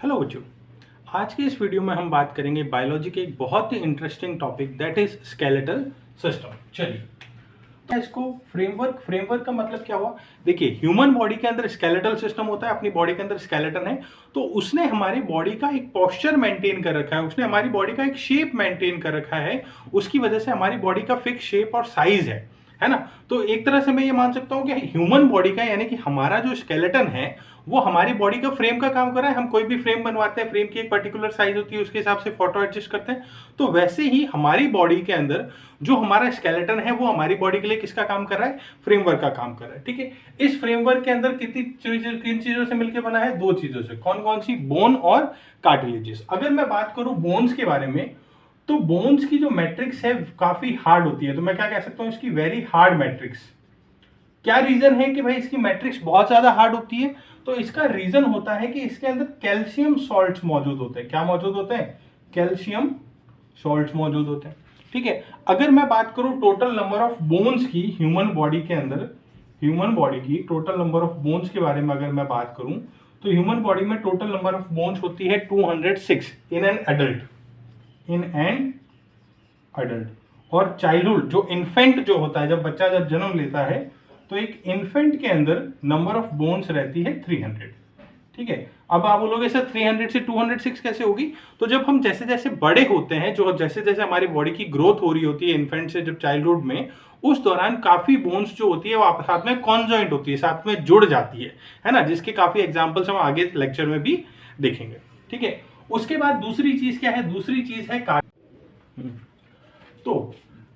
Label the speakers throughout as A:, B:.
A: Hello बच्चों। आज की इस वीडियो में हम बात करेंगे बायोलॉजी के एक बहुत ही interesting topic that is skeletal system. चलिए तो इसको फ्रेमवर्क का मतलब क्या हुआ। देखिए, ह्यूमन बॉडी के अंदर स्केलेटल सिस्टम होता है, अपनी बॉडी के अंदर स्केलेटन है, तो उसने हमारी बॉडी का एक पोस्चर मेंटेन कर रखा है, उसने हमारी बॉडी का एक शेप मेंटेन कर रखा है। उसकी वजह से हमारी बॉडी का फिक्स शेप और साइज है ना। तो एक तरह से मैं ये मान सकता हूँ कि ह्यूमन बॉडी का यानी कि हमारा जो स्केलेटन है वो हमारी बॉडी का फ्रेम का काम कर रहा है। हम कोई भी फ्रेम बनवाते हैं, फ्रेम की एक पर्टिकुलर साइज होती है, उसके हिसाब से फोटो एडजस्ट करते हैं। तो वैसे ही हमारी बॉडी के अंदर जो हमारा स्केलेटन है वो हमारी बॉडी के लिए किसका काम कर रहा है? फ्रेमवर्क का काम कर रहा है। ठीक है, इस फ्रेमवर्क के अंदर किन चीजों से मिलकर बना है? दो चीजों से। कौन कौन सी? बोन और कार्टिलेजेस। अगर मैं बात करूं बोन्स के बारे में, तो बोन्स की जो मैट्रिक्स है काफी हार्ड होती है। तो मैं क्या कह सकता हूं? इसकी वेरी हार्ड मैट्रिक्स। क्या रीजन है कि भाई इसकी मैट्रिक्स बहुत ज्यादा हार्ड होती है? तो इसका रीजन होता है कि इसके अंदर कैल्शियम सॉल्ट्स मौजूद होते हैं। क्या मौजूद होते हैं? कैल्शियम सॉल्ट्स मौजूद होते हैं। ठीक है, अगर मैं बात करूं टोटल नंबर ऑफ बोन्स की ह्यूमन बॉडी के अंदर, ह्यूमन बॉडी की टोटल नंबर ऑफ बोन्स के बारे में अगर मैं बात करूं, तो ह्यूमन बॉडी में टोटल नंबर ऑफ बोन्स होती है 206 इन एन अडल्ट। और चाइल्डहुड जो इन्फेंट जो होता है, जब बच्चा जब जन्म लेता है, तो एक इन्फेंट के अंदर नंबर ऑफ बोन्स रहती है 300। ठीक है, अब आप बोलोगे सर 300 से 206 कैसे होगी? तो जब हम जैसे जैसे बड़े होते हैं, जो जैसे जैसे हमारी बॉडी की ग्रोथ हो रही होती है इन्फेंट से जब चाइल्डहुड में, उस दौरान काफी बोन्स जो होती है वो साथ में कॉन्जॉइंट होती है, साथ में जुड़ जाती है ना, जिसके काफी एग्जाम्पल्स हम आगे लेक्चर में भी देखेंगे। ठीक है, उसके बाद दूसरी चीज क्या है? दूसरी चीज है तो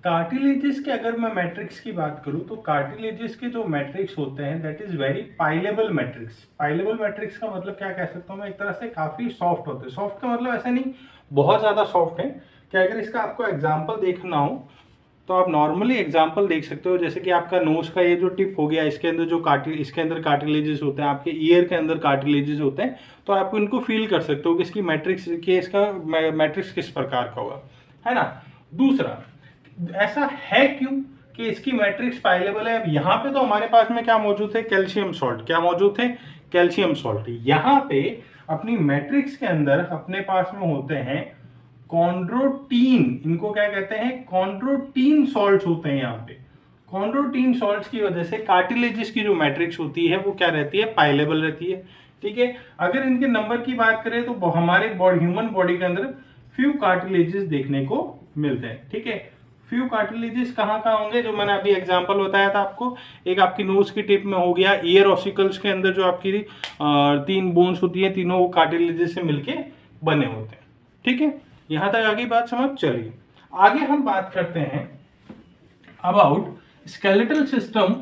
A: कार्टिलेजेस के अगर मैं मैट्रिक्स की बात करूं, तो कार्टिलेजेस के जो मैट्रिक्स होते हैं that is very pilable matrix. Pilable matrix का मतलब क्या कह सकता हूं मैं? एक तरह से काफी सॉफ्ट होते हैं। सॉफ्ट का मतलब ऐसा नहीं बहुत ज्यादा सॉफ्ट है कि अगर इसका आपको एग्जाम्पल देखना हो तो आप नॉर्मली एग्जाम्पल देख सकते हो। जैसे कि आपका नोज का ये जो टिप हो गया, इसके अंदर जो इसके अंदर कार्टिलेजेस होते हैं, आपके ईयर के अंदर कार्टिलेजेस होते हैं, तो आप इनको फील कर सकते हो कि इसकी मैट्रिक्स के इसका मैट्रिक्स किस प्रकार का होगा, है ना। दूसरा, ऐसा है क्यों कि इसकी मैट्रिक्स पाइलेबल है? अब यहाँ पे तो हमारे पास में क्या मौजूद है? Calcium salt. क्या मौजूद है? Calcium salt. यहाँ पे अपनी मैट्रिक्स के अंदर अपने पास में होते हैं कॉन्ड्रोटीन। इनको क्या कहते हैं? कॉन्ड्रोटीन सॉल्ट्स होते हैं यहाँ पे। कॉन्ड्रोटीन सॉल्ट्स की वजह से कार्टिलेजेस की जो मैट्रिक्स होती है वो क्या रहती है? पाइलेबल रहती है। ठीक है, अगर इनके नंबर की बात करें तो हमारे ह्यूमन बॉडी के अंदर फ्यू कार्टिलेजेस देखने को मिलते हैं। ठीक है, फ्यू कार्टिलेजेस कहाँ कहाँ होंगे? जो मैंने अभी एग्जांपल बताया था आपको, एक आपकी नोज की टिप में हो गया, ईयर ऑसिकल्स के अंदर जो आपकी 3 बोन्स होती है, तीनों वो कार्टिलेजेस से मिलके बने होते हैं। ठीक है, यहां तक आगे बात समझ। चलिए आगे हम बात करते हैं अबाउट स्केलेटल सिस्टम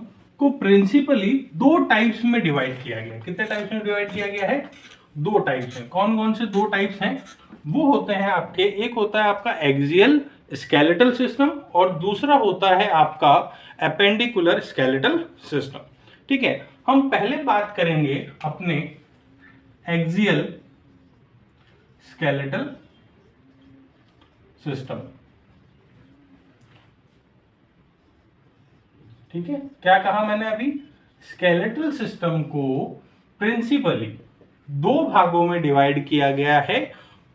A: को। प्रिंसिपली 2 टाइप्स में डिवाइड किया गया है। कितने टाइप्स में डिवाइड किया गया है? 2 टाइप्स हैं। कौन कौन से 2 टाइप्स हैं? वो होते हैं आपके, एक होता है आपका एक्सियल स्केलेटल सिस्टम और दूसरा होता है आपका एपेंडिकुलर स्केलेटल सिस्टम। ठीक है, हम पहले बात करेंगे अपने एक्सियल स्केलेटल सिस्टम। ठीक है, क्या कहा मैंने अभी? स्केलेटल सिस्टम को प्रिंसिपली 2 भागों में डिवाइड किया गया है।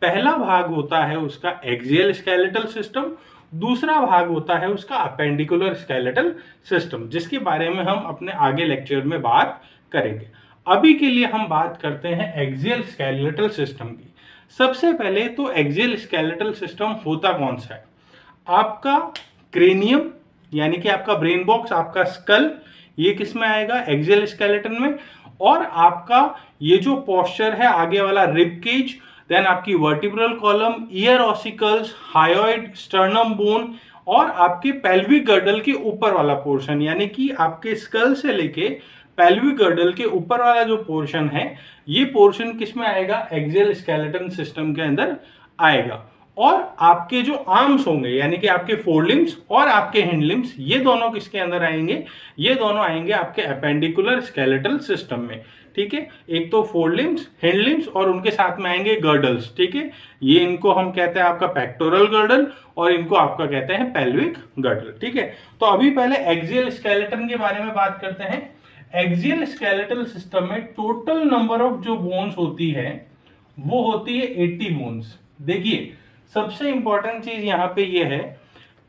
A: पहला भाग होता है उसका एक्सियल स्केलेटल सिस्टम, दूसरा भाग होता है उसका अपेंडिकुलर स्केलेटल सिस्टम, जिसके बारे में हम अपने आगे लेक्चर में बात करेंगे। अभी के लिए हम बात करते हैं एक्सियल स्केलेटल सिस्टम की। सबसे पहले तो एक्सियल स्केलेटल सिस्टम होता कौन सा है? आपका क्रेनियम यानी कि आपका ब्रेन बॉक्स, आपका स्कल, ये किस में आएगा? एक्सियल स्केलेटन में। और आपका ये जो पोस्चर है आगे वाला, रिब केज, देन आपकी vertebral column, ear ossicles, hyoid, sternum bone और आपके पेल्विक गर्डल के ऊपर वाला पोर्शन, यानी कि आपके स्कल से लेके पेल्विक गर्डल के ऊपर वाला जो पोर्शन है, ये पोर्शन किस में आएगा? एक्सियल स्केलेटन सिस्टम के अंदर आएगा। और आपके जो आर्म्स होंगे यानी कि आपके फोरलिम्स और आपके हिंडलिम्स, ये दोनों किसके अंदर आएंगे? ये दोनों आएंगे आपके एपेंडिकुलर स्केलेटल सिस्टम में। ठीक है, एक तो फोरलिम्स, हिंडलिम्स और उनके साथ में आएंगे गर्डल्स। ठीक है, ये इनको हम कहते हैं आपका पेक्टोरल गर्डल और इनको आपका कहते हैं पेल्विक गर्डल। ठीक है, तो अभी पहले एक्सियल स्केलेटन के बारे में बात करते हैं। एक्सियल स्केलेटल सिस्टम में टोटल नंबर ऑफ जो बोन्स होती है वो होती है 80 बोन्स। देखिए सबसे इंपॉर्टेंट चीज यहाँ पे ये है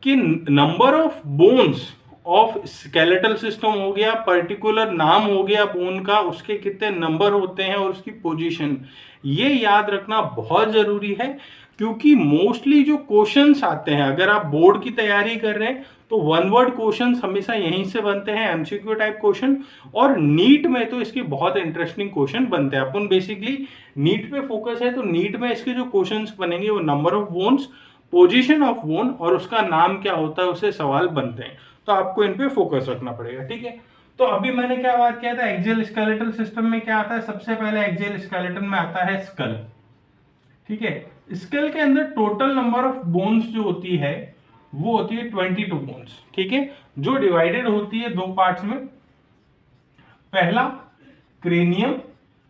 A: कि number of bones of skeletal system हो गया, पर्टिकुलर नाम हो गया बोन का, उसके कितने नंबर होते हैं और उसकी पोजीशन, ये याद रखना बहुत जरूरी है। क्योंकि मोस्टली जो क्वेश्चंस आते हैं, अगर आप बोर्ड की तैयारी कर रहे हैं तो वन वर्ड क्वेश्चंस हमेशा यहीं से बनते हैं, एमसीक्यू टाइप क्वेश्चन। और नीट में तो इसके बहुत इंटरेस्टिंग क्वेश्चन बनते हैं। अपन बेसिकली नीट पे फोकस है, तो नीट में इसके जो क्वेश्चंस बनेंगे वो number of bones, position of bone और उसका नाम क्या होता है, उससे सवाल बनते हैं। तो आपको इन पे फोकस रखना पड़ेगा, ठीक है। तो अभी मैंने क्या बात किया था, एक्सियल स्केलेटल सिस्टम में क्या आता है, सबसे पहले एक्सियल स्केलेटन में आता है स्कल, ठीक है। स्कल के अंदर टोटल नंबर ऑफ बोन्स जो होती है वो होती है 22 बोन्स, ठीक है, जो डिवाइडेड होती है दो पार्ट्स में। पहला क्रेनियम,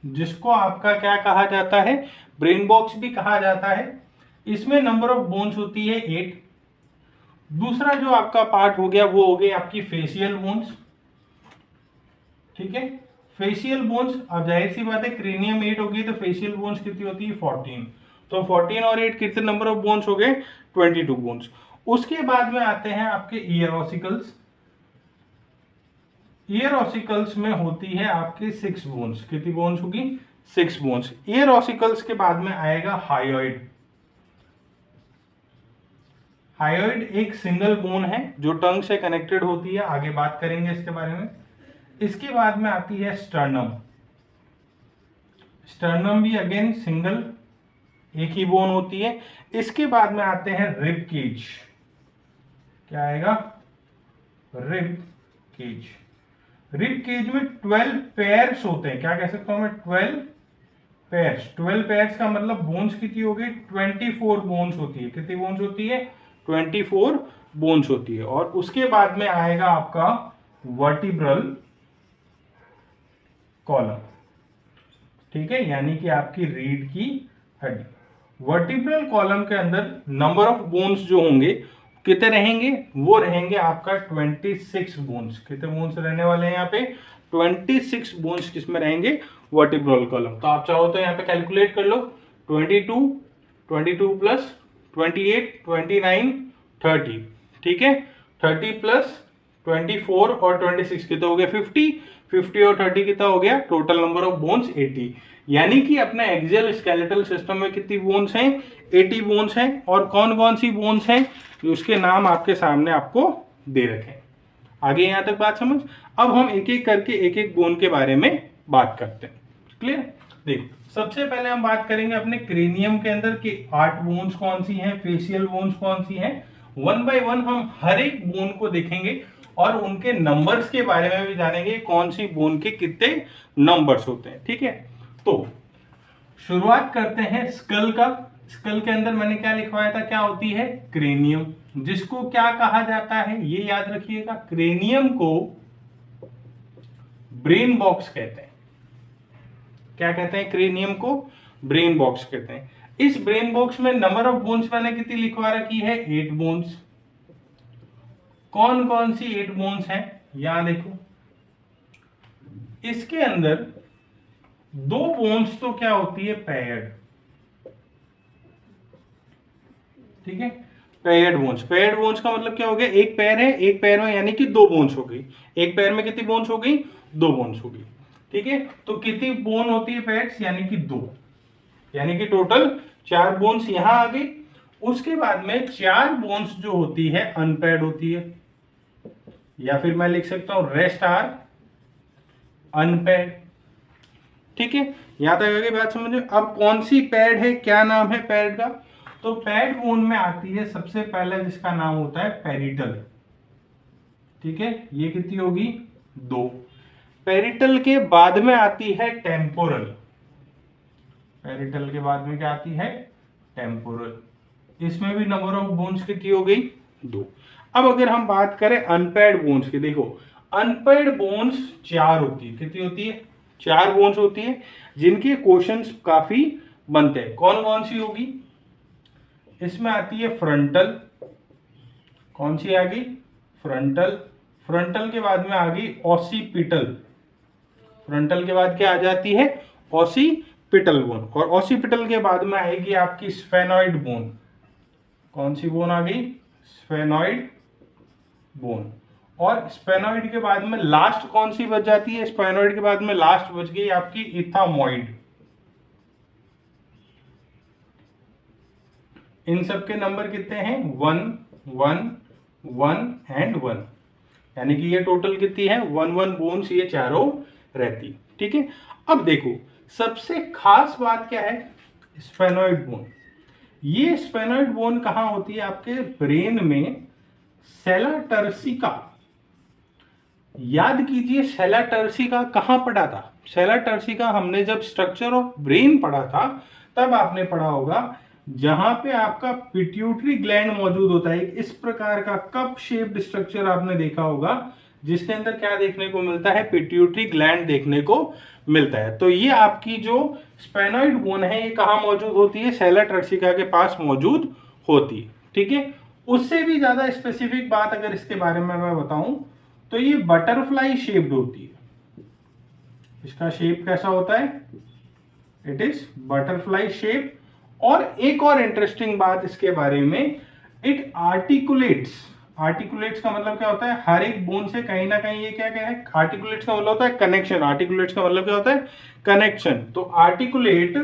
A: जिसको आपका क्या कहा जाता है, ब्रेन बॉक्स भी कहा जाता है, इसमें नंबर ऑफ बोन्स होती है 8। दूसरा जो आपका पार्ट हो गया वो हो गई आपकी फेशियल बोन्स, ठीक है। फेशियल बोन्स, अब जाहिर सी बात है क्रेनियम 8 होगी तो फेशियल बोन्स कितनी होती है 14। तो 14 और 8 कितने नंबर ऑफ बोन्स हो गए, 22 बोन्स। उसके बाद में आते हैं आपके ईयर ऑसिकल्स। ईयर ऑसिकल्स में होती है आपके 6 बोन्स। कितनी बोन्स होगी, 6 बोन्स। ईयर ऑसिकल्स के बाद में आएगा हायोइड। हायोइड एक सिंगल बोन है जो टंग से कनेक्टेड होती है, आगे बात करेंगे इसके बारे में। इसके बाद में आती है स्टर्नम। स्टर्नम भी अगेन सिंगल, एक ही बोन होती है। इसके बाद में आते हैं रिब केज। क्या आएगा, रिब केज। रिब केज में 12 पेयर्स होते हैं। क्या कह सकता हूं मैं, 12 पेयर्स। 12 पेयर्स का मतलब बोन्स कितनी हो गई, 24 बोन्स होती है। कितनी बोन्स होती है, 24 बोन्स होती है। और उसके बाद में आएगा आपका वर्टिब्रल कॉलम, ठीक है, यानी कि आपकी रीढ़ की हड्डी। वर्टिब्रल कॉलम के अंदर नंबर ऑफ बोन्स जो होंगे कितने रहेंगे, वो रहेंगे आपका 26 बोन्स। कितने बोन्स रहने वाले हैं यहाँ पे, 26 बोन्स किसमें रहेंगे, वर्टिब्रल कॉलम। तो आप चाहो तो यहाँ पे कैलकुलेट कर लो, 22, 22 प्लस 28, 29, 30, ठीक है। 30 प्लस 24 और 26 कितना हो गया, 50। 50 और 30 कितना हो गया, टोटल नंबर ऑफ बोन्स 80। यानी कि अपना एक्सियल स्केलेटल सिस्टम में कितनी बोन्स हैं, 80 बोन्स हैं। और कौन कौन सी बोन्स हैं, उसके नाम आपके सामने आपको दे रखे। आगे यहां तक बात समझ। अब हम एक एक करके एक एक बोन के बारे में बात करते हैं, क्लियर। देख, सबसे पहले हम बात करेंगे अपने क्रेनियम के अंदर कि 8 बोन्स कौन सी हैं, फेशियल बोन्स कौन सी हैं। वन बाय वन हम हर एक बोन को देखेंगे और उनके नंबर्स के बारे में भी जानेंगे, कौन सी बोन के कितने नंबर्स होते हैं, ठीक है। तो शुरुआत करते हैं स्कल का। स्कल के अंदर मैंने क्या लिखवाया था, क्या होती है, क्रेनियम, जिसको क्या कहा जाता है ये याद रखिएगा, क्रेनियम को ब्रेन बॉक्स कहते हैं। क्या कहते हैं, क्रेनियम को ब्रेन बॉक्स कहते हैं। इस ब्रेन बॉक्स में नंबर ऑफ बोन्स मैंने कितनी लिखवा रखी है, 8 बोन्स। कौन कौन सी 8 बोन्स हैं, यहां देखो। इसके अंदर 2 बोन्स तो क्या होती है, पेयर्ड, ठीक है। पेयर्ड बोन्स, पेयर्ड बोन्स का मतलब क्या हो गया, एक पैर है, एक पैर में यानी कि 2 बोन्स हो गई। एक पैर में कितनी बोन्स हो गई, 2 बोन्स हो गई, ठीक है। तो कितनी बोन होती है पेयर्स, यानी कि 2, यानी कि टोटल 4 बोन्स यहां आ गई। उसके बाद में 4 बोन्स जो होती है अनपेयर्ड होती है, या फिर मैं लिख सकता हूं रेस्ट आर अनपेयर्ड, ठीक है। यहां तक आगे बात समझो। अब कौन सी पैड है, क्या नाम है पैड का, तो पैड बोन में आती है सबसे पहले जिसका नाम होता है पेरिटल, ठीक है। ये कितनी होगी, 2। पेरिटल के बाद में आती है टेम्पोरल। पेरिटल के बाद में क्या आती है, टेम्पोरल। इसमें भी नंबर ऑफ बोन्स कितनी हो गई, 2। अब अगर हम बात करें अनपेयर्ड बोन्स की, देखो अनपेयर्ड बोन्स 4 होती है। कितनी होती है, 4 बोन्स होती है, जिनके क्वेश्चंस काफी बनते हैं। कौन कौन सी होगी, इसमें आती है फ्रंटल। कौन सी आ गई, फ्रंटल। फ्रंटल के बाद में आ गई ऑसिपिटल। फ्रंटल के बाद क्या आ जाती है, ऑसिपिटल। पिटल बोन, और ऑसिपिटल के बाद में आएगी आपकी स्फेनॉइड बोन। कौन सी बोन आ गई? Sphenoid bone. और स्फेनॉइड के बाद में लास्ट कौन सी बच जाती है? स्फेनॉइड के बाद में लास्ट बच गई आपकी इथामॉइड। इन सब के नंबर कितने हैं? 1 1 1 एंड 1, यानी कि ये टोटल कितनी है? 1 1 बोन्स ये चारों रहती। ठीक है, अब देखो सबसे खास बात क्या है? Sphenoid bone. ये स्फेनॉइड बोन कहाँ होती है? आपके ब्रेन में सेला टर्सिका। याद कीजिए सेला टर्सिका कहाँ पढ़ा था? सेला टर्सिका हमने जब स्ट्रक्चर ऑफ ब्रेन पढ़ा था तब आपने पढ़ा होगा, जहां पे आपका पिट्यूटरी ग्लैंड मौजूद होता है। इस प्रकार का कप शेप्ड स्ट्रक्चर आपने देखा होगा, जिसके अंदर क्या देखने को मिलता है? पिट्यूटरी ग्लैंड देखने को मिलता है। तो ये आपकी जो स्फेनॉइड बोन है ये कहाँ मौजूद होती है? सेला टर्सिका के पास मौजूद होती है। ठीक है, उससे भी ज्यादा स्पेसिफिक बात अगर इसके बारे में मैं बताऊं तो ये बटरफ्लाई शेप्ड होती है। इसका शेप कैसा होता है? It is butterfly shape. और एक और इंटरेस्टिंग बात इसके बारे में, इट आर्टिकुलेट्स। आर्टिकुलेट्स का मतलब क्या होता है? हर एक बोन से कहीं ना कहीं ये क्या क्या है? आर्टिकुलेट्स का मतलब होता है कनेक्शन। आर्टिकुलेट्स का मतलब क्या होता है? कनेक्शन। तो articulate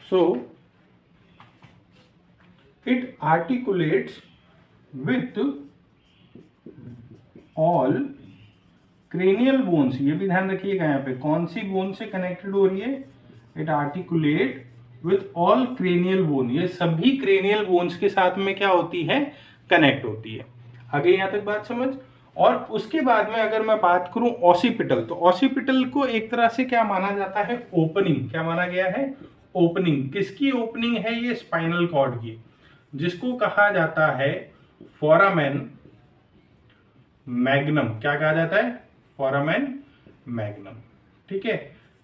A: so it articulates with all cranial bones। ये भी ध्यान रखिएगा, यहाँ पे कौन सी बोन से कनेक्टेड हो रही है? It articulate with all cranial bone. ये सभी क्रेनियल बोन्स के साथ में क्या होती है? कनेक्ट होती है। आगे यहाँ तक बात समझ। और उसके बाद में अगर मैं बात करूं ऑसिपिटल, तो ऑसिपिटल को एक तरह से क्या माना जाता है? ओपनिंग। क्या माना गया है? ओपनिंग। किसकी ओपनिंग है ये? स्पाइनल कॉर्ड की, जिसको कहा जाता है फोरामेन मैग्नम। क्या कहा जाता है? Foramen magnum. ठीक है,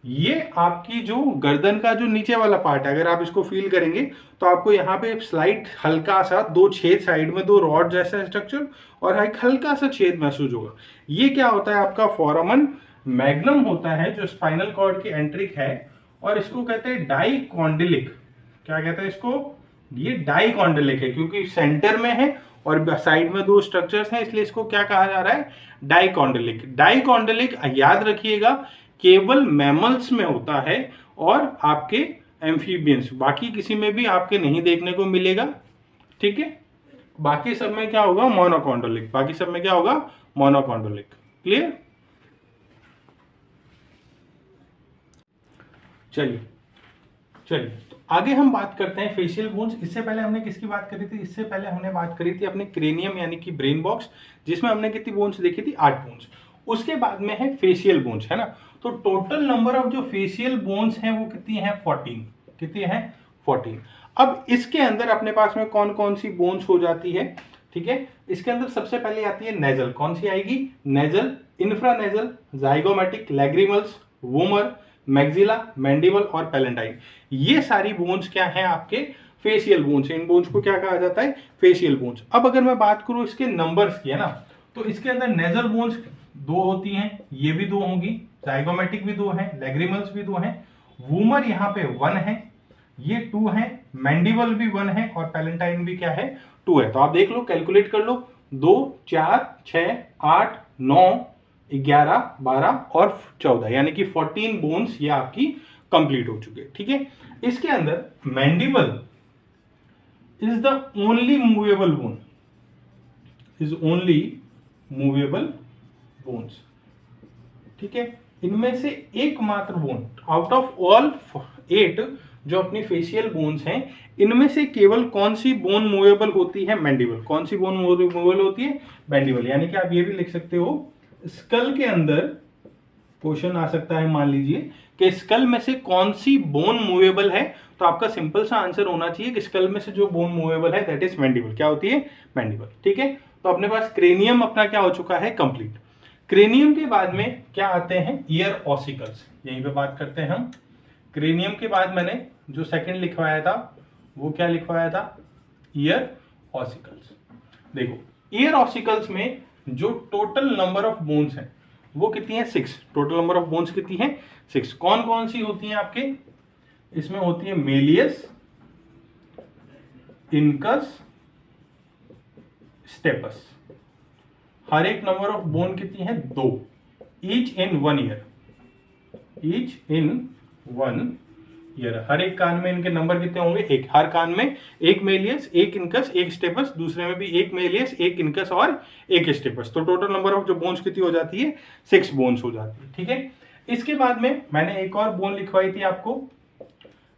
A: ये आपकी जो गर्दन का जो नीचे वाला पार्ट है, अगर आप इसको फील करेंगे तो आपको यहाँ पे स्लाइट हल्का सा दो छेद, साइड में दो रॉड जैसा स्ट्रक्चर और एक हल्का सा छेद महसूस होगा। ये क्या होता है? आपका फोरामन मैग्नम होता है, जो स्पाइनल कॉर्ड की एंट्रिक है, और इसको कहते हैं डाइकॉन्डिलिक। क्या कहते हैं इसको? ये डाइकॉन्डिलिक है, क्योंकि सेंटर में है और साइड में दो स्ट्रक्चर्स हैं, इसलिए इसको क्या कहा जा रहा है? डाइकॉन्डिलिक। डाइकॉन्डिलिक याद रखिएगा केवल मैमल्स में होता है और आपके एम्फीबियंस, बाकी किसी में भी आपके नहीं देखने को मिलेगा। ठीक है, बाकी सब में क्या होगा? मोनोकॉन्डोलिक। बाकी सब में क्या होगा? मोनोकॉन्डोलिक। क्लियर? चलिए चलिए, तो आगे हम बात करते हैं फेशियल बोन्स। इससे पहले हमने किसकी बात करी थी? इससे पहले हमने बात करी थी अपने क्रेनियम यानी कि ब्रेन बॉक्स, जिसमें हमने कितनी बोन्स देखी थी? 8 बोन्स। उसके बाद में है फेशियल बोन्स, है ना। तो टोटल नंबर ऑफ जो फेशियल बोन्स हैं वो कितनी है? 14। कितनी है? 14। अब इसके अंदर अपने पास में कौन कौन सी बोन्स हो जाती है? ठीक है, इसके अंदर सबसे पहले आती है नेजल। कौन सी आएगी? Nasal, infranasal, zygomatic, lacrimals, vomer, maxilla, mandible और पैलेंटाइन। ये सारी बोन्स क्या हैं? आपके फेशियल बोन्स। इन बोन्स को क्या कहा जाता है? Facial bones. अब अगर मैं बात करूं इसके नंबर्स की, है ना, तो इसके अंदर नेजल बोन्स 2 होती हैं, ये भी 2 होंगी, जाइगोमेटिक भी 2 हैं, लैग्रिमल्स भी 2 हैं, वूमर यहाँ पे 1 है, ये 2 है, मैंडिबल भी 1 है और पैलेंटाइन भी क्या है? 2 है। तो आप देख लो, कैलकुलेट कर लो, 2 4 6 8 9 11 12 और 14, यानी कि 14 बोन्स ये आपकी कंप्लीट हो चुके। ठीक है, इसके अंदर mandible is the only movable bone, is only movable bones. ठीक है, इनमें से एकमात्र बोन आउट ऑफ ऑल 8 जो अपनी फेशियल बोन्स हैं, इनमें से केवल कौन सी बोन मूवेबल होती है? मैंडिबल। कौन सी बोन मूवेबल होती है? मैंडिबल। यानी कि आप ये भी लिख सकते हो, स्कल के अंदर क्वेश्चन आ सकता है, मान लीजिए कि स्कल में से कौन सी बोन मूवेबल है, तो आपका सिंपल सा आंसर होना चाहिए कि स्कल में से जो बोन मूवेबल है दैट इज मैंडिबल। क्या होती है? मैंडिबल। ठीक है, तो अपने पास क्रेनियम अपना क्या हो चुका है, कंप्लीट। क्रेनियम के बाद में क्या आते हैं, ईयर ऑसिकल्स, यहीं पे बात करते हैं हम। क्रेनियम के बाद मैंने जो सेकंड लिखवाया था वो क्या लिखवाया था, ईयर ऑसिकल्स। देखो ईयर ऑसिकल्स में जो टोटल नंबर ऑफ बोन्स हैं वो कितनी है, 6। टोटल नंबर ऑफ बोन्स कितनी है, 6। कौन कौन सी होती हैं आपके इसमें, होती है मेलियस, इनकस, स्टेपस। हर एक नंबर ऑफ बोन कितनी है, 2, each in 1 ear, each in 1 ear. हर एक कान में इनके नंबर कितने होंगे, एक। हर कान में एक मेलियस, एक इनकस, एक स्टेपस, दूसरे में भी एक मेलियस, एक इनकस और एक स्टेपस। तो टोटल नंबर ऑफ जो बोन्स कितनी हो जाती है, 6 बोन्स हो जाती है, ठीक है। इसके बाद में मैंने एक और बोन लिखवाई थी आपको,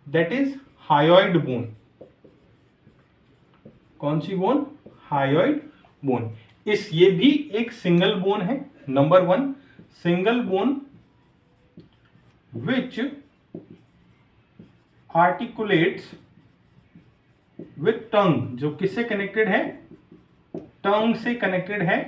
A: दैट इज हायोइड बोन। कौन सी बोन, हायोइड बोन। ये भी एक सिंगल बोन है, number 1 single bone which articulates with tongue, जो किससे कनेक्टेड है, टंग से कनेक्टेड है।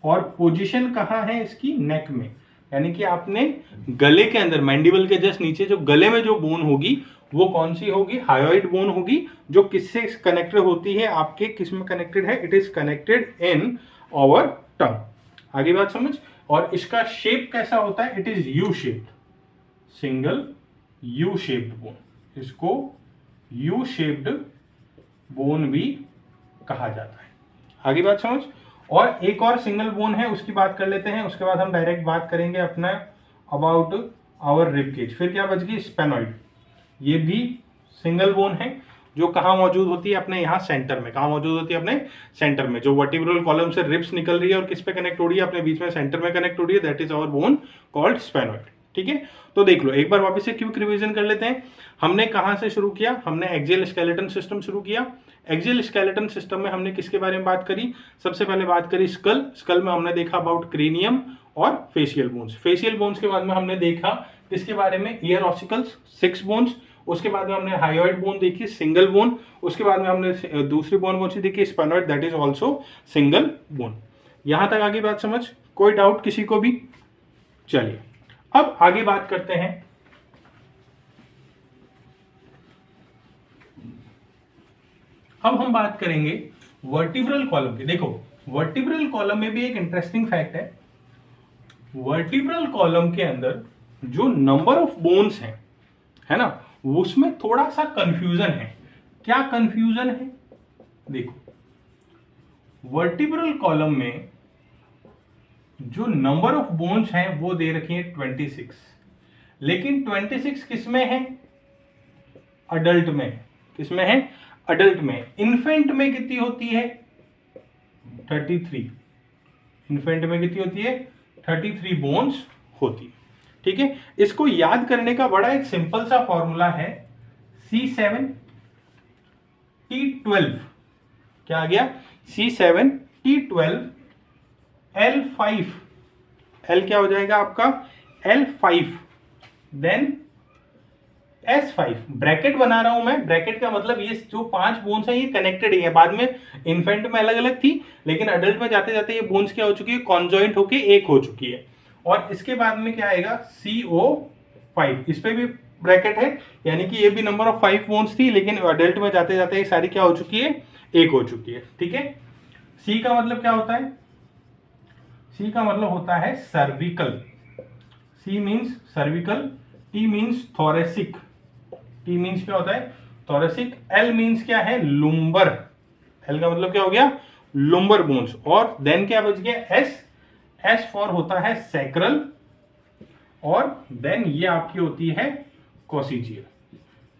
A: और पोजीशन कहां है इसकी, नेक में, यानी कि आपने गले के अंदर, मैंडिबल के जस्ट नीचे जो गले में जो बोन होगी वो कौन सी होगी, हायोइड बोन होगी, जो किससे कनेक्टेड होती है, आपके किस में कनेक्टेड है, it is connected in our tongue. आगे बात समझ। और इसका शेप कैसा होता है, it is U shaped, single U shaped bone, इसको यू शेप्ड बोन भी कहा जाता है। आगे बात समझ। और एक और सिंगल बोन है, उसकी बात कर लेते हैं, उसके बाद हम डायरेक्ट बात करेंगे अपना अबाउट आवर रिब केज। फिर क्या बच गई, स्पेनॉइड। ये भी सिंगल बोन है, जो कहाँ मौजूद होती है, अपने यहाँ सेंटर में। कहाँ मौजूद होती है, अपने सेंटर में। जो वर्टिब्रल कॉलम से रिब्स निकल रही है और किस पे कनेक्ट हो रही है, अपने बीच में सेंटर में कनेक्ट हो रही है, that is our bone called sphenoid, ठीक है। तो देख लो एक बार वापस से क्विक रिवीजन कर लेते हैं। हमने कहां से शुरू किया, हमने एक्सियल स्केलेटन सिस्टम शुरू किया। एक्सियल स्केलेटन सिस्टम में हमने किसके बारे में बात करी, सबसे पहले बात करी स्कल। स्कल में हमने देखा अबाउट क्रेनियम और फेशियल बोन्स। फेशियल बोन्स के बाद में हमने देखा किसके बारे में, ईयर ऑसिकल्स, 6 बोन्स। उसके बाद में हमने हायोइड बोन देखी, सिंगल बोन। उसके बाद में हमने दूसरी बोन कौन सी देखी, sphenoid, that is also single bone. यहां तक आगे बात समझ, कोई डाउट किसी को भी। चलिए अब आगे बात करते हैं, अब हम बात करेंगे वर्टिब्रल कॉलम की। देखो वर्टिब्रल कॉलम में भी एक इंटरेस्टिंग फैक्ट है। वर्टिब्रल कॉलम के अंदर जो नंबर ऑफ बोन्स हैं, है ना, उसमें थोड़ा सा कंफ्यूजन है। क्या कंफ्यूजन है, देखो वर्टिब्रल कॉलम में जो नंबर ऑफ बोन्स हैं वो दे रखी है 26, लेकिन 26 किसमें है, अडल्ट में। किसमें है, अडल्ट में। इन्फेंट में कितनी होती है, 33। इन्फेंट में कितनी होती है, 33 बोन्स होती है, ठीक है। इसको याद करने का बड़ा एक सिंपल सा फॉर्मूला है, C7 T12। क्या आ गया, C7 T12 L5। L क्या हो जाएगा आपका, L5 देन S5। ब्रैकेट बना रहा हूं मैं, ब्रैकेट का मतलब ये जो 5 बोन्स हैं ये कनेक्टेड ही है। बाद में इन्फेंट में अलग अलग थी, लेकिन अडल्ट में जाते जाते ये बोन्स क्या हो चुकी है, कॉन्जॉइंट होके एक हो चुकी है। और इसके बाद में क्या आएगा, CO5। इस पे भी ब्रैकेट है, यानी कि ये भी नंबर ऑफ 5 बोन्स थी, लेकिन अडल्ट में जाते जाते ये सारी क्या हो चुकी है, एक हो चुकी है, ठीक है। C का मतलब क्या होता है, C का मतलब होता है cervical. C means cervical, T means thoracic. T means क्या होता है, थोरेसिक। L मीन्स क्या है, लुम्बर। L का मतलब क्या हो गया, लुम्बर बोन्स। और देन क्या बच गया, S फॉर होता है सैक्रल। और देन ये आपकी होती है कॉसिजियल।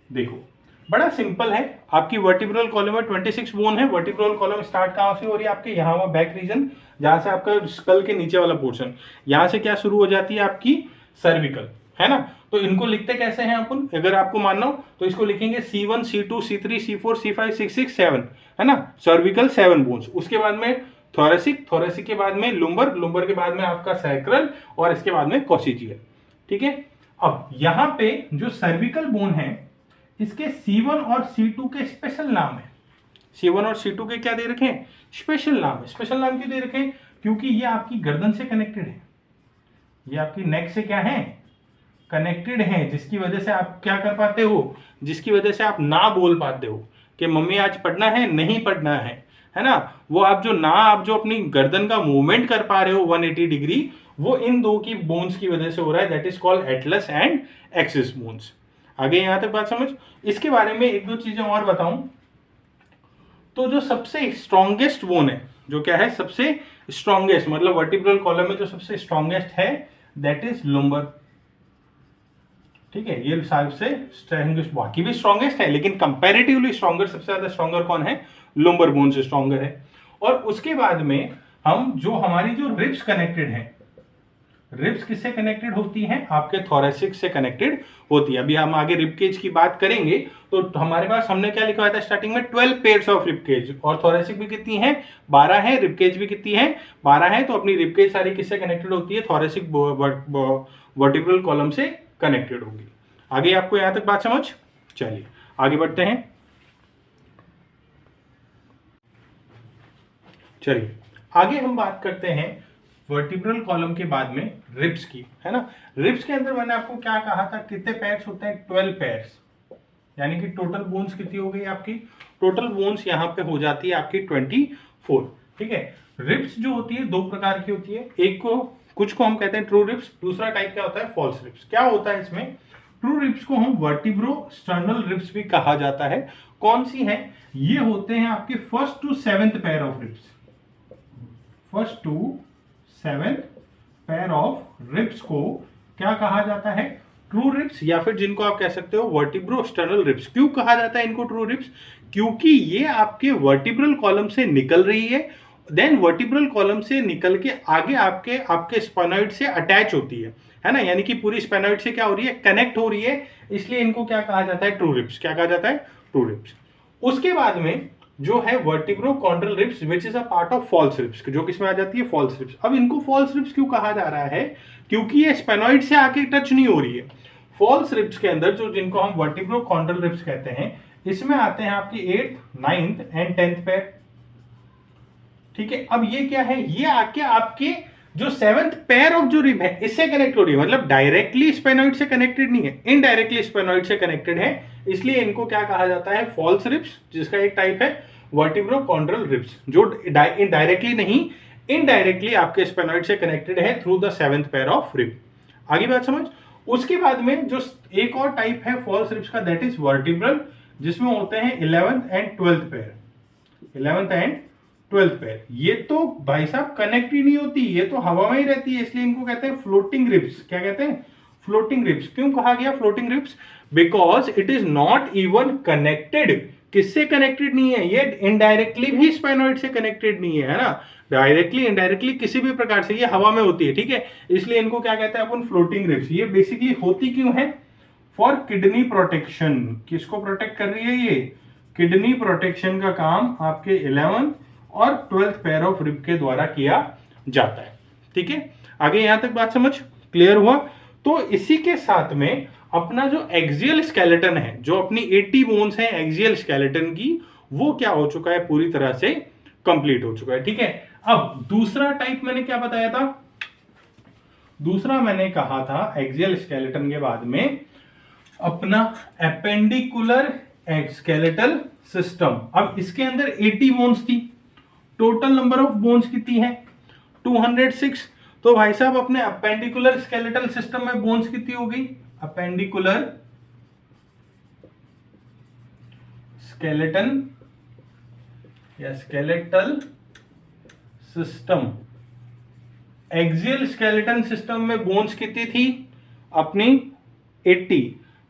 A: देखो बड़ा सिंपल है। आपकी वर्टिब्रल कॉलम में 26 बोन है। वर्टिब्रल कॉलम स्टार्ट कहां से हो रही है, आपके यहाँ बैक रीजन, जहां से आपका स्कल के नीचे वाला पोर्शन, यहां से क्या शुरू हो जाती है आपकी सर्विकल, है ना। तो इनको लिखते कैसे हैं अपन, अगर आपको मानना हो तो इसको लिखेंगे C1 C2 C3 C4 C5 C6 7, है ना। Cervical 7 bones. उसके बाद में थोरेसिक, थोरेसिक के बाद में लुम्बर, लुम्बर के बाद में आपका सैक्रल, और इसके बाद में कॉसिजियल, ठीक है। अब यहां पे जो सर्विकल बोन है, इसके C1 और C2 के स्पेशल नाम है। C1 और C2 के क्या दे रखे हैं, स्पेशल नाम है। स्पेशल नाम क्यों दे रखे हैं, क्योंकि ये आपकी गर्दन से कनेक्टेड है, ये आपकी नेक से क्या है, कनेक्टेड है, जिसकी वजह से आप क्या कर पाते हो, जिसकी वजह से आप ना बोल पाते हो कि मम्मी आज पढ़ना है, नहीं पढ़ना है ना। वो आप जो अपनी गर्दन का मूवमेंट कर पा रहे हो 180 डिग्री, वो इन दो की बोन्स की वजह से हो रहा है, that is called Atlas and axis bones. आगे यहां तक बात समझ। इसके बारे में एक दो चीजें और बताऊं तो जो सबसे स्ट्रॉन्गेस्ट बोन है, जो क्या है सबसे स्ट्रॉन्गेस्ट, मतलब वर्टिब्रल कॉलम में जो सबसे स्ट्रॉन्गेस्ट है, दैट इज लुम्बर। ठीक है, ये सबसे स्ट्रॉन्गेस्ट, बाकी भी स्ट्रॉन्गेस्ट है लेकिन कंपैरेटिवली स्ट्रॉन्गर, सबसे ज्यादा स्ट्रॉन्गर कौन है, लुम्बर बोन से स्ट्रॉन्गर है। और उसके बाद में हम जो हमारी जो रिब्स कनेक्टेड है, रिब्स किससे कनेक्टेड होती हैं, आपके थोरेसिक से कनेक्टेड होती है। अभी हम आगे रिब केज की बात करेंगे तो हमारे पास हमने क्या लिखा हुआ था स्टार्टिंग में, 12 पेयर्स ऑफ रिब केज, और थोरेसिक भी कितनी है, 12 है, रिब केज भी कितनी है, 12 है। तो अपनी रिब केज सारी किससे कनेक्टेड होती है, थोरेसिक वर्टिब्रल कॉलम से कनेक्टेड होगी। आगे आपको यहां तक बात समझ। चलिए आगे बढ़ते हैं। चलिए आगे हम बात करते हैं वर्टिब्रल कॉलम के बाद में रिब्स की, है ना। रिब्स के अंदर मैंने आपको क्या कहा था, कितने पैर्स होते हैं, 12 पैर्स, यानी कि टोटल बोन्स कितनी हो गई आपकी, टोटल बोन्स यहाँ पे हो जाती है आपकी 24। ठीक है। रिब्स जो होती है दो प्रकार की होती है, एक को कुछ को हम कहते हैं ट्रू रिब्स, दूसरा टाइप क्या होता है, फॉल्स रिब्स। क्या होता है इसमें, ट्रू रिब्स को हम वर्टिब्रो स्टर्नल रिब्स भी कहा जाता है। कौन सी है, ये होते हैं आपके first to seventh pair of ribs, first to seventh pair of ribs को क्या कहा जाता है, ट्रू रिब्स, या फिर जिनको आप कह सकते हो वर्टिब्रो स्टर्नल रिब्स। क्यों कहा जाता है इनको ट्रू रिब्स, क्योंकि ये आपके वर्टिब्रल कॉलम से निकल रही है, देन वर्टिब्रल कॉलम से निकल के आगे आपके स्पेनॉइड से अटैच होती है ना, यानी कि पूरी स्पेनॉइड से क्या हो रही है, कनेक्ट हो रही है, इसलिए इनको क्या कहा जाता है, ट्रू रिब्स। क्या कहा जाता है, ट्रू रिब्स। उसके बाद में जो है vertebrochondral ribs which is a part of false ribs, जो किसमें आ जाती है, फॉल्स रिब्स। अब इनको फॉल्स रिब्स क्यों कहा जा रहा है, क्योंकि ये स्पेनॉइड से आके टच नहीं हो रही है। फॉल्स रिब्स के अंदर जो जिनको हम वर्टिब्रो कॉन्ड्रल रिब्स कहते हैं, इसमें आते हैं आपके 8th 9th एंड 10th पैर। ठीक है। अब ये क्या है, ये आके आपके जो 7th पैर ऑफ जो रिब है इससे कनेक्ट हो रही है, मतलब डायरेक्टली स्पेनॉइड से कनेक्टेड नहीं है, इनडायरेक्टली स्पेनॉइड से कनेक्टेड है, इसलिए इनको क्या कहा जाता है, फॉल्स रिब्स, जिसका एक टाइप है वर्टिब्रो कॉन्ड्रल रिब्स, जो डायरेक्टली नहीं इनडायरेक्टली आपके स्पेनॉइड से कनेक्टेड है through the 7th pair of rib. आगे बात समझ। उसके बाद में जो एक और टाइप है फॉल्स रिब्स का, दैट इज वर्टिब्रल, जिसमें होते हैं 11th एंड 12th पैर, 11th एंड 12th पैर। ये तो भाई साहब कनेक्ट ही नहीं होती, ये तो हवा में ही रहती है, इसलिए इनको कहते हैं फ्लोटिंग रिब्स। क्या कहते हैं, फ्लोटिंग रिब्स। क्यों कहा गया floating ribs, because it is not even connected, किससे कनेक्टेड नहीं है, ये इनडायरेक्टली भी स्पेनॉइड से कनेक्टेड नहीं है ना, डायरेक्टली इनडायरेक्टली किसी भी प्रकार से, ये हवा में होती है। ठीक है, इसलिए इनको क्या कहते हैं अपन, फ्लोटिंग रिब्स। ये बेसिकली होती क्यों है, फॉर किडनी प्रोटेक्शन। किसको प्रोटेक्ट कर रही है ये, किडनी प्रोटेक्शन का काम आपके 11th और 12th पैर ऑफ रिब के द्वारा किया जाता है। ठीक है, आगे यहां तक बात समझ क्लियर हुआ। तो इसी के साथ में अपना जो एक्सियल स्केलेटन है, जो अपनी 80 बोन्स हैं एक्सियल स्केलेटन की, वो क्या हो चुका है, पूरी तरह से कंप्लीट हो चुका है। ठीक है। अब दूसरा टाइप मैंने क्या बताया था, दूसरा मैंने कहा था एक्सियल स्केलेटन के बाद में अपना एपेंडिकुलर स्केलेटल सिस्टम। अब इसके अंदर 80 बोन्स थी, टोटल नंबर ऑफ बोन्स कितनी है, 206। तो भाई साहब अपने अपेंडिकुलर स्केलेटल सिस्टम में बोन्स कितनी हो गई, अपेंडिकुलर स्केलेटन या skeletal system, axial skeleton system में बोन्स कितनी थी अपनी 80,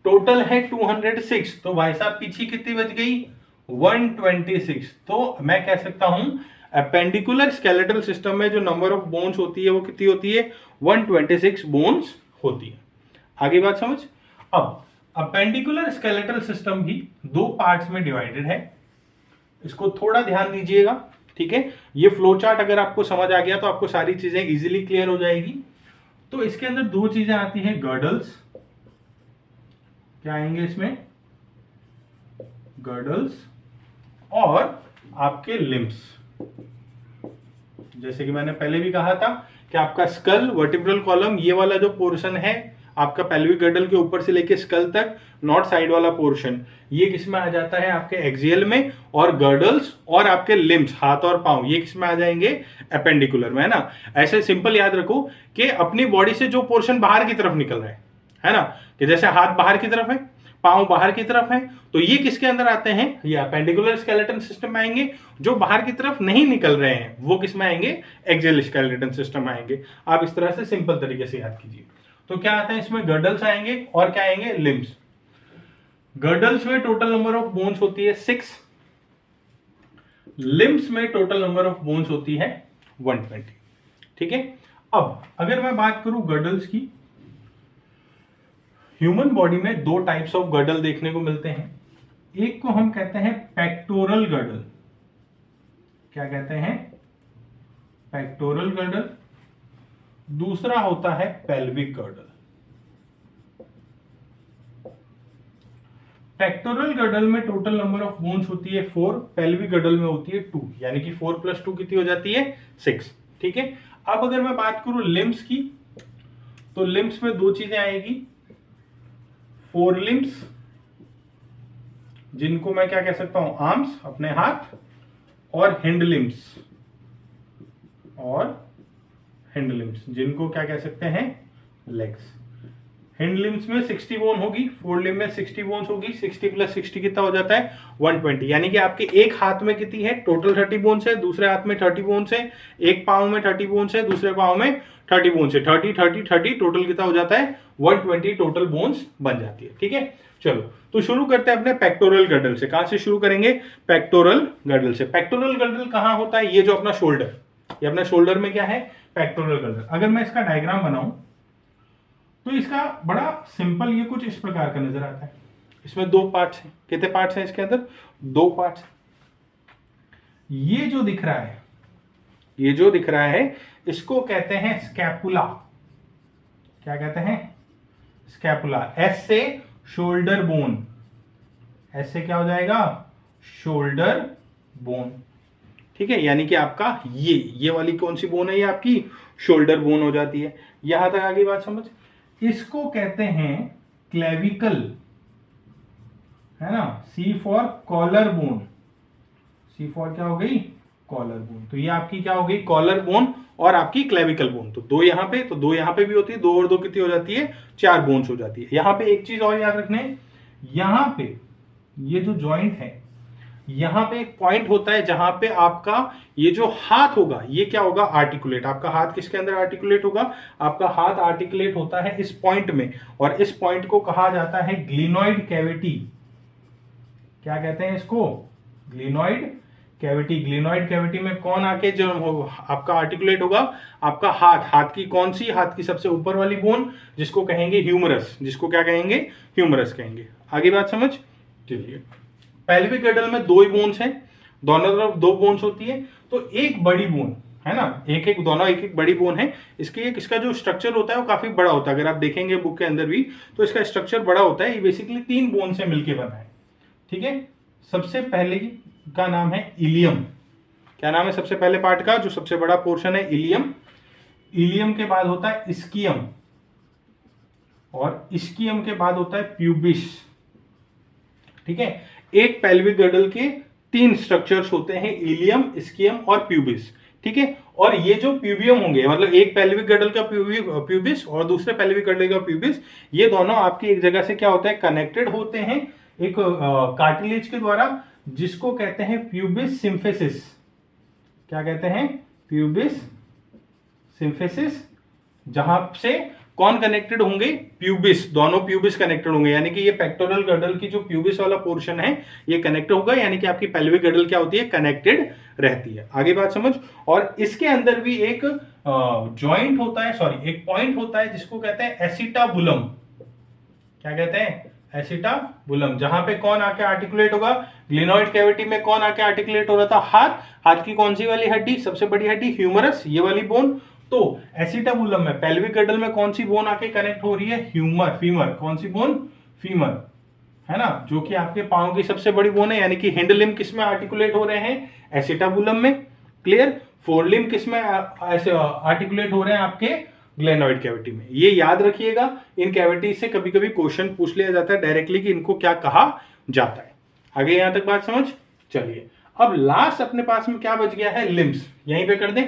A: टोटल है 206। तो भाई साहब पीछे कितनी बच गई, 126। तो मैं कह सकता हूं अपेंडिकुलर स्केलेटल सिस्टम में जो नंबर ऑफ बोन्स होती है वो कितनी होती है, 126 बोन्स होती है। आगे बात समझ। अब अपेंडिकुलर स्केलेटल सिस्टम भी दो पार्ट्स में डिवाइडेड है, इसको थोड़ा ध्यान दीजिएगा। ठीक है, ये फ्लो चार्ट अगर आपको समझ आ गया तो आपको सारी चीजें इजीली क्लियर हो जाएगी। तो इसके अंदर दो चीजें आती हैं, गर्डल्स, क्या आएंगे इसमें, गर्डल्स और आपके लिम्स। जैसे कि मैंने पहले भी कहा था कि आपका स्कल, वर्टिब्रल कॉलम, ये वाला जो पोर्शन है आपका पेल्विक गर्डल के ऊपर से लेके स्कल तक, नॉर्थ साइड वाला पोर्शन, ये किस में आ जाता है आपके एक्सियल में, और गर्डल्स और आपके लिम्स, हाथ और पांव, ये किस में आ जाएंगे, एपेंडिकुलर में, है ना। ऐसे सिंपल याद रखो कि अपनी बॉडी से जो पोर्शन बाहर की तरफ निकल रहा है ना, कि जैसे हाथ बाहर की तरफ है, पांव बाहर की तरफ है, तो ये किसके अंदर आते हैं, ये अपेंडिकुलर स्केलेटन सिस्टम में आएंगे। जो बाहर की तरफ नहीं निकल रहे हैं वो किस में आएंगे, एक्सियल स्केलेटन सिस्टम में आएंगे। आप इस तरह से सिंपल तरीके से याद कीजिए। तो क्या आते हैं इसमें, गर्डल्स आएंगे और क्या आएंगे, लिम्स। गर्डल्स में टोटल नंबर ऑफ बोन्स होती है 6, लिम्स में टोटल नंबर ऑफ बोन्स होती है 120। ठीक है। अब अगर मैं बात करूं गर्डल्स की, ह्यूमन बॉडी में दो टाइप्स ऑफ गर्डल देखने को मिलते हैं। एक को हम कहते हैं पेक्टोरल गर्डल। क्या कहते हैं, पेक्टोरल गर्डल। दूसरा होता है पेल्विक गर्डल। पेक्टोरल गर्डल में टोटल नंबर ऑफ बोन्स होती है 4, पेल्विक गर्डल में होती है 2, यानी कि 4 + 2 कितनी हो जाती है, 6। ठीक है। अब अगर मैं बात करूं लिम्स की, तो लिम्स में दो चीजें आएगी, फोर लिम्स, जिनको मैं क्या कह सकता हूं, आर्म्स, अपने हाथ, और हिंड लिम्स, जिनको क्या कह सकते हैं, लेग्स। हिंड लिम्स में 60 बोन होगी, फोर लिम्स में 60 बोन्स होगी, 60 + 60 कितना हो जाता है, 120। यानी कि आपके एक हाथ में कितनी है, टोटल 30 बोन्स है, दूसरे हाथ में 30 बोन्स है, एक पांव में 30 बोन्स है, दूसरे पांव में 30 बोन्स है, 30 30 30 टोटल कितना हो जाता है, 120 टोटल बोन्स बन जाती है। ठीक है। चलो तो शुरू करते हैं अपने पेक्टोरल गर्डल से। कहां से शुरू करेंगे, पेक्टोरल गर्डल से। पेक्टोरल गर्डल कहां होता है, ये जो अपना शोल्डर, ये अपना शोल्डर में क्या है, पेक्टोरल गर्डल। अगर मैं इसका डायग्राम बनाऊं तो इसका बड़ा सिंपल ये कुछ इस प्रकार का नजर आता है। इसमें दो पार्ट्स हैं। कितने पार्ट्स हैं इसके अंदर, दो पार्ट्स। ये जो दिख रहा है, इसको कहते हैं स्कैपुला। क्या कहते हैं, स्कैपुला। एस से शोल्डर बोन, एस से क्या हो जाएगा, शोल्डर बोन। ठीक है। यानी कि आपका ये वाली कौन सी बोन है, ये आपकी शोल्डर बोन हो जाती है। यहां तक आगे बात समझ। इसको कहते हैं क्लेविकल, है ना, C for collar bone, C for क्या हो गई, कॉलर बोन। तो ये आपकी क्या हो गई, कॉलर बोन और आपकी क्लेविकल बोन। तो दो यहां पे, तो दो यहां पे भी होती है, 2 और 2 कितनी हो जाती है, 4 बोन्स हो जाती है। यहां पे एक चीज और याद रखने, यहां पे ये जो जॉइंट है, यहां पे एक पॉइंट होता है जहां पे आपका ये जो हाथ होगा, ये क्या होगा, आर्टिकुलेट। आपका हाथ किसके अंदर आर्टिकुलेट होगा, आपका हाथ आर्टिकुलेट होता है इस पॉइंट में, और इस पॉइंट को कहा जाता है ग्लिनोइड कैविटी। क्या कहते हैं इसको, ग्लिनोइड कैविटी। ग्लिनोइड कैविटी में कौन आके जो आपका आर्टिकुलेट होगा, आपका हाथ की कौन सी, हाथ की सबसे ऊपर वाली बोन, जिसको कहेंगे ह्यूमरस, जिसको क्या कहेंगे, ह्यूमरस कहेंगे। आगे बात समझ। चलिए, पेल्विक गर्डल में 2 ही बोन्स हैं, दोनों तरफ 2 बोन्स होती है। तो एक बड़ी बोन है ना, दोनों एक बड़ी बोन है। इसका जो स्ट्रक्चर होता है वो काफी बड़ा होता है। अगर आप देखेंगे बुक के अंदर भी, तो इसका स्ट्रक्चर बड़ा होता है। ये बेसिकली 3 बोन से मिलकर बना है। ठीक है। सबसे पहले का नाम है इलियम। क्या नाम है सबसे पहले पार्ट का, जो सबसे बड़ा पोर्शन है, इलियम। इलियम के बाद होता है इस्कियम, और इस्कियम के बाद होता है प्यूबिस। ठीक है। एक पेल्विक गर्डल के 3 स्ट्रक्चर्स होते हैं, इलियम, इस्कियम और प्यूबिस। ठीक है। और ये जो प्यूबियम होंगे, मतलब एक पेल्विक गर्डल का प्यूबिस और दूसरे पेल्विक गर्डल का प्यूबिस, ये दोनों आपकी एक जगह से क्या होता है, कनेक्टेड होते हैं एक कार्टिलेज के द्वारा, जिसको कहते हैं प्यूबिस सिम्फिसिस। क्या कहते हैं, प्यूबिस सिम्फिसिस। जहां से कौन कनेक्टेड होंगे, प्यूबिस, दोनों प्यूबिस कनेक्टेड होंगे। यानी कि ये पेक्टोरल गर्डल की जो प्यूबिस वाला पोर्शन है, ये कनेक्ट होगा। यानी कि आपकी पेल्विक गर्डल क्या होती है, कनेक्टेड रहती है। आगे बात समझ। और इसके अंदर भी एक जॉइंट होता है, सॉरी, एक पॉइंट होता है, जिसको कहते हैं एसिटाबुलम। क्या कहते हैं, एसिटाबुलम। जहां पे कौन आके आर्टिकुलेट होगा, ग्लिनोइड कैविटी में कौन आके आर्टिकुलेट हो रहा था, हाथ की कौन सी वाली हड्डी, सबसे बड़ी हड्डी, ह्यूमरस, ये वाली बोन। तो एसिटाबुलम में, पेल्विक गर्डल में कौन सी बोन आके कनेक्ट हो रही है, फीमर। कौन सी बोन, फीमर, है ना, जो कि आपके पाँव की सबसे बड़ी बोन है, यानी कि हिंड लिम्ब किस में आर्टिकुलेट हो रहे हैं, एसिटाबुलम में, क्लियर। फोर लिम्ब किस में ऐसे आर्टिकुलेट हो रहे हैं, आपके ग्लेनोइड कैविटी में। ये याद रखिएगा, इन कैविटी से कभी कभी क्वेश्चन पूछ लिया जाता है डायरेक्टली कि इनको क्या कहा जाता है। आगे यहां तक बात समझ। चलिए अब लास्ट अपने पास में क्या बच गया है, लिम्स। यहीं पे कर दें,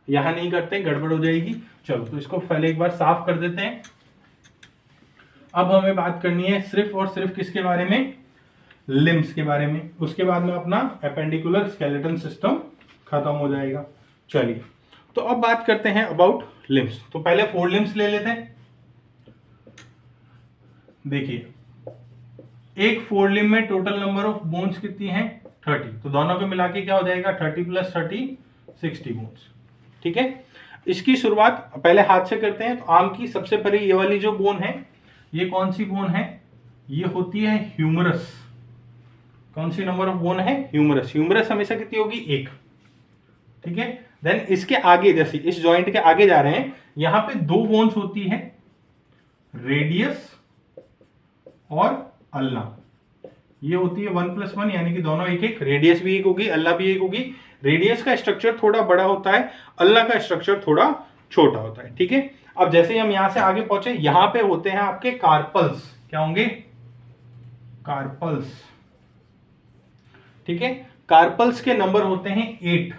A: यहां नहीं करते गड़बड़ हो जाएगी। चलो तो इसको पहले एक बार साफ कर देते हैं। अब हमें बात करनी है सिर्फ और सिर्फ किसके बारे में, लिम्स के बारे में। उसके बाद में अपना एपेंडिकुलर स्केलेटन सिस्टम खत्म हो जाएगा। चलिए तो अब बात करते हैं अबाउट लिम्स। तो पहले फोर लिम्स ले लेते हैं। देखिए एक फोर लिम्ब में टोटल नंबर ऑफ बोन्स कितनी है, 30। तो दोनों को मिला के क्या हो जाएगा, 30 + 30 60 बोन्स। ठीक है, इसकी शुरुआत पहले हाथ से करते हैं। तो आम की सबसे पहले ये वाली जो बोन है, ये कौन सी बोन है, ये होती है ह्यूमरस। कौन सी नंबर ऑफ बोन है, ह्यूमरस। ह्यूमरस हमेशा कितनी होगी, 1। ठीक है, देन इसके आगे, जैसे इस जॉइंट के आगे जा रहे हैं, यहां पे 2 बोन्स होती है, रेडियस और अल्ना। ये होती है 1 + 1, यानी कि दोनों एक एक, रेडियस भी एक होगी, अल्ला भी एक होगी। रेडियस का स्ट्रक्चर थोड़ा बड़ा होता है, अल्ला का स्ट्रक्चर थोड़ा छोटा होता है। ठीक है, अब जैसे ही हम यहां से आगे पहुंचे, यहां पे होते हैं आपके कार्पल्स। क्या होंगे, कार्पल्स। ठीक है, कार्पल्स के नंबर होते हैं 8।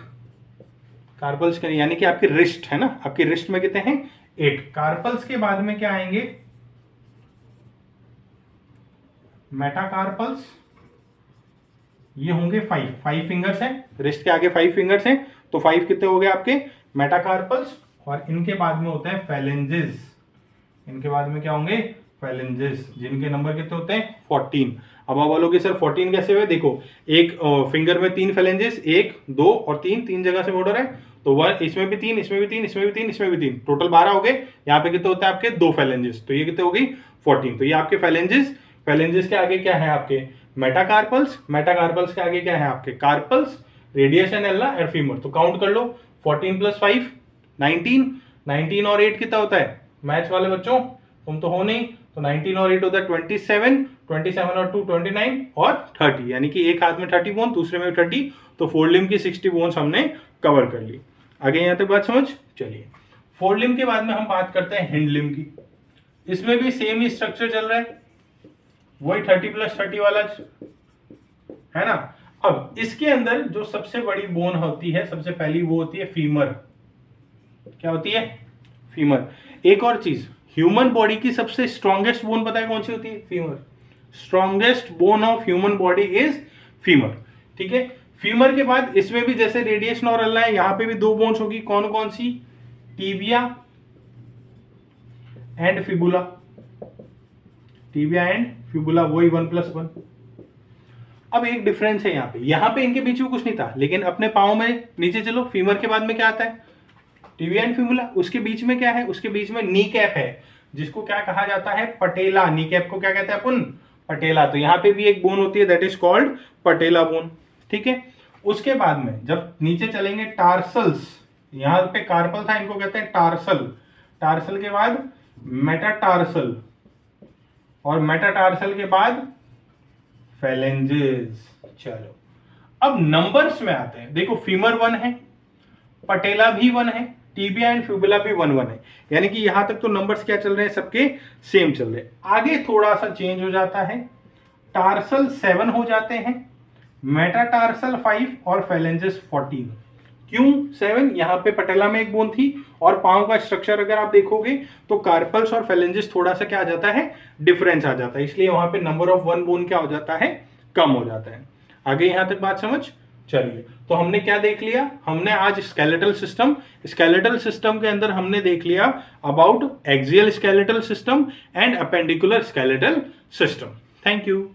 A: कार्पल्स के यानी कि आपकी रिस्ट है ना, आपकी रिस्ट में कितने हैं, 8। कार्पल्स के बाद में क्या आएंगे, मेटाकार्पल्स। ये होंगे 5 फिंगर्स हैं, रिस्ट के आगे 5 फिंगर्स हैं, तो 5 कितने हो गए आपके मेटाकार्पल्स। और इनके बाद में होते हैं फेलेंजेस। इनके बाद में क्या होंगे, फेलेंजेस, जिनके नंबर कितने होते हैं, 14। अब आप बोलोगे सर 14 कैसे हुए, देखो एक फिंगर में 3 फेलेंजेस, 1 2 और 3 जगह से बॉर्डर है, तो वह इसमें भी 3, इसमें भी 3, इसमें भी 3, इसमें भी 3, टोटल 12 हो गए। यहाँ पे कितने होते हैं आपके, 2 फेलेंजेस, तो ये कितने हो गई 14। तो ये आपके फेलेंजेस। फेलेंजेस के आगे क्या है आपके, मेटाकार्पल्स। मेटाकार्पल्स के आगे क्या है आपके, कार्पल्स, रेडियस एंड अल्ना और फीमर। तो काउंट कर लो, 14 + 5 19, 19 और 8 कितना होता है, मैथ्स वाले बच्चों तुम तो हो नहीं, तो 19 और 8 होता है 27, 27 और 2 29 और 30, यानी कि एक हाथ में 30 बोन, दूसरे में 30। तो फोर लिम्ब की 60 बोन्स हमने कवर कर ली। आगे यहां तक बात समझ। चलिए फोर लिम्ब के बाद में हम बात करते हैं हिंड लिम्ब की। इसमें भी सेम ही स्ट्रक्चर चल रहा है, वही 30 + 30 वाला है ना। अब इसके अंदर जो सबसे बड़ी बोन होती है, सबसे पहली वो होती है फीमर। क्या होती है, फीमर। एक और चीज, ह्यूमन बॉडी की सबसे स्ट्रॉन्गेस्ट बोन पता है कौन सी होती है, femur. Strongest bone of human body is femur. ठीक है, फीमर के बाद इसमें भी जैसे रेडिएशन और अल्ला है, यहां पे भी 2 बोन्स होगी। कौन कौन सी, tibia and fibula. Tibia and fibula, वही 1 + 1। अब एक डिफरेंस है यहाँ पे इनके बीच में कुछ नहीं था, लेकिन अपने पाँव में नीचे चलो, फीमर के बाद में क्या आता है, टीबिया एंड फिबुला। उसके बीच में क्या है, उसके बीच में नी कैप है, जिसको क्या कहा जाता है, पटेला। नी कैप को क्या कहते हैं अपन, पटेला। तो यहाँ पे भी एक बोन होती है, that is called patella bone. ठीक है, उसके बाद में जब नीचे चलेंगे, टार्सल्स। यहाँ पे कार्पल था, इनको कहते हैं टार्सल। टार्सल के बाद मेटाटार्सल, और मेटाटार्सल के बाद फेलेंजेस। चलो अब नंबर्स में आते हैं। देखो फीमर 1 है, पटेला भी 1 है, टीबिया एंड फिबुला भी 1 है, यानी कि यहां तक तो नंबर्स क्या चल रहे हैं, सबके सेम चल रहे हैं। आगे थोड़ा सा चेंज हो जाता है, टार्सल 7 हो जाते हैं, मेटाटार्सल 5 और फेलेंजेस 14। क्यों 7, यहाँ पे पटेला में एक बोन थी, और पांव का स्ट्रक्चर अगर आप देखोगे तो कार्पल्स और फेलेंजेस थोड़ा सा क्या आ जाता है, डिफरेंस आ जाता है, इसलिए वहां पे नंबर ऑफ 1 बोन क्या हो जाता है, कम हो जाता है। आगे यहां तक बात समझ। चलिए तो हमने क्या देख लिया, हमने आज स्केलेटल सिस्टम के अंदर हमने देख लिया about axial skeletal system and appendicular skeletal system. Thank you.